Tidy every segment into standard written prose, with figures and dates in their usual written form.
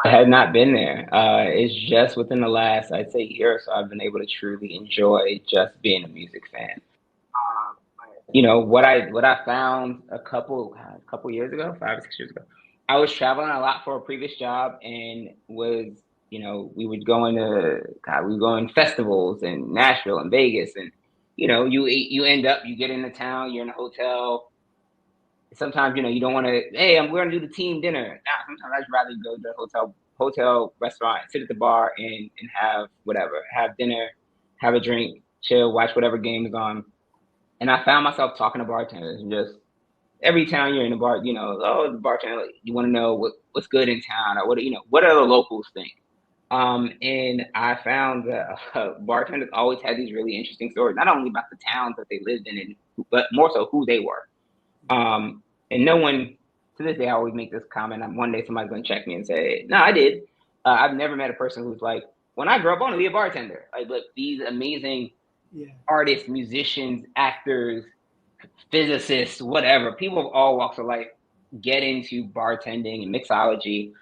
I had not been there. It's just within the last, I'd say, year or so, I've been able to truly enjoy just being a music fan. What I found a couple years ago, 5 or 6 years ago, I was traveling a lot for a previous job, and we would go into God, we would go in festivals in Nashville and Vegas, and you end up, you get into town, you're in a hotel. Sometimes you don't want to. Hey, we're gonna do the team dinner. Nah, sometimes I'd rather go to the hotel restaurant, sit at the bar, and have whatever, have dinner, have a drink, chill, watch whatever game is on. And I found myself talking to bartenders, and just every time you're in the bar, oh, the bartender, like, you want to know what's good in town, or what are the locals think. And I found that bartenders always had these really interesting stories, not only about the towns that they lived in, but more so who they were. And no one, to this day, I always make this comment. One day somebody's going to check me and say, no, I did. I've never met a person who's like, when I grow up, I want to be a bartender. Like, look, these amazing artists, musicians, actors, physicists, whatever, people of all walks of life get into bartending and mixology.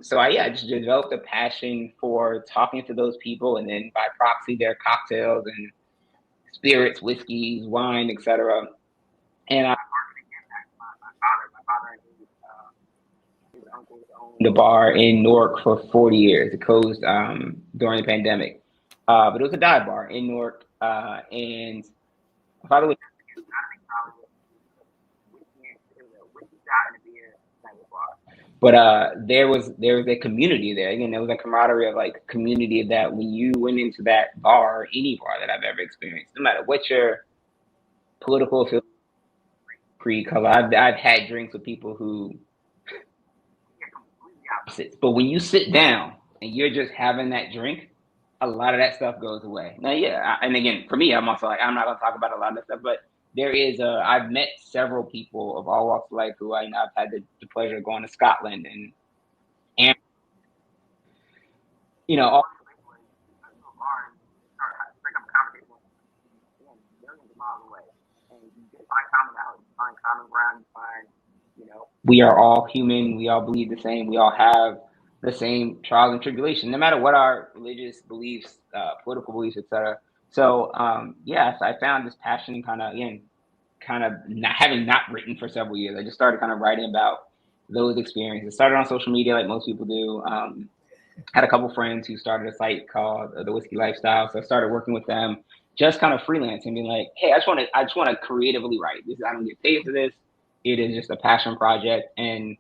So I just developed a passion for talking to those people, and then by proxy, their cocktails and spirits, whiskeys, wine, etc. And I my father and his uncles owned the bar in Newark for 40 years. It closed during the pandemic, but it was a dive bar in Newark, and my father was but there was a community there. Again, there was a camaraderie of like community that when you went into that bar, any bar that I've ever experienced, no matter what your political affiliation, creed, color, I've had drinks with people who opposites. But when you sit down and you're just having that drink, a lot of that stuff goes away. Now, yeah, and again, for me, I'm also like, I'm not gonna talk about a lot of that stuff, but I've met several people of all walks of life who I've had the pleasure of going to Scotland and all we are all human. We all believe the same. We all have the same trials and tribulations, no matter what our religious beliefs, political beliefs, etc. So, yes, I found this passion kind of, again, kind of not written for several years. I just started kind of writing about those experiences. Started on social media like most people do. Had a couple friends who started a site called The Whiskey Lifestyle, so I started working with them, just kind of freelancing, being like, hey, I just want to creatively write. I don't get paid for this. It is just a passion project, and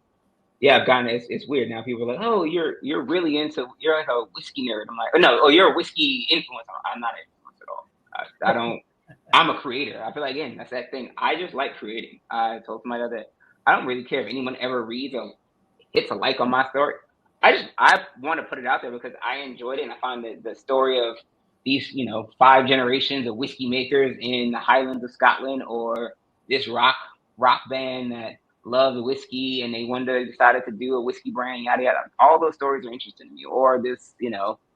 yeah, I've gotten it's weird now. People are like, oh, you're like a whiskey nerd. I'm like, oh, no, oh, you're a whiskey influencer. I'm not an influencer at all. I don't. I'm a creator. I feel like, again, that's that thing. I just like creating. I told somebody the other day, I don't really care if anyone ever reads or hits a like on my story. I want to put it out there because I enjoyed it, and I find that the story of these 5 generations of whiskey makers in the Highlands of Scotland, or this rock band that loved whiskey and they one day decided to do a whiskey brand, yada yada. All those stories are interesting to me. Or this,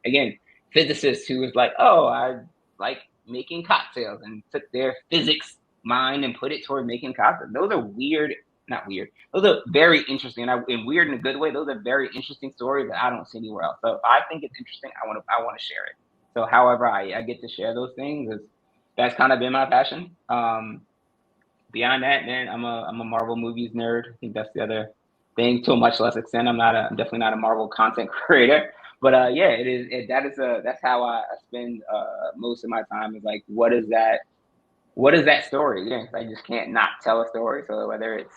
again, physicist who was like, oh, I like making cocktails, and took their physics mind and put it toward making cocktails. Those are weird, not weird. Those are very interesting, and weird in a good way. Those are very interesting stories that I don't see anywhere else. So if I think it's interesting, I want to share it. So however I get to share those things, that's kind of been my passion. Beyond that, man, I'm a Marvel movies nerd. I think that's the other thing, to a much less extent. I'm definitely not a Marvel content creator, but yeah, that's how I spend most of my time. Is like, what is that story? Yeah, I just can't not tell a story. So whether it's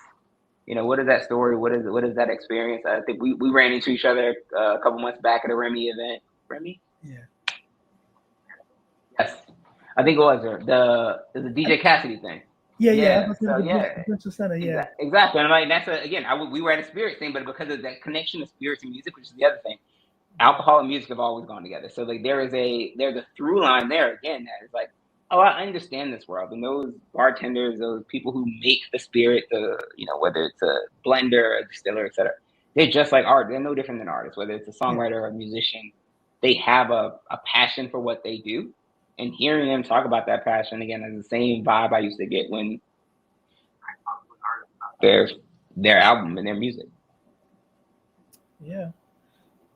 what is that story? What is that experience? I think we ran into each other a couple months back at a Remy event. Remy? Yeah. Yes, I think it was the DJ Cassidy thing. Yeah, yeah. I Yeah. was in So the yeah, Convention Center. Yeah. exactly. And I'm like, again, we were at a spirit thing, but because of that connection of spirits and music, which is the other thing, alcohol and music have always gone together. So like there's a through line there again that is like, oh, I understand this world. And those bartenders, those people who make the spirit, whether it's a blender, a distiller, etc., they're just like art. They're no different than artists, whether it's a Yeah. songwriter or a musician. They have a passion for what they do. And hearing them talk about that passion again is the same vibe I used to get when their their album and their music. Yeah.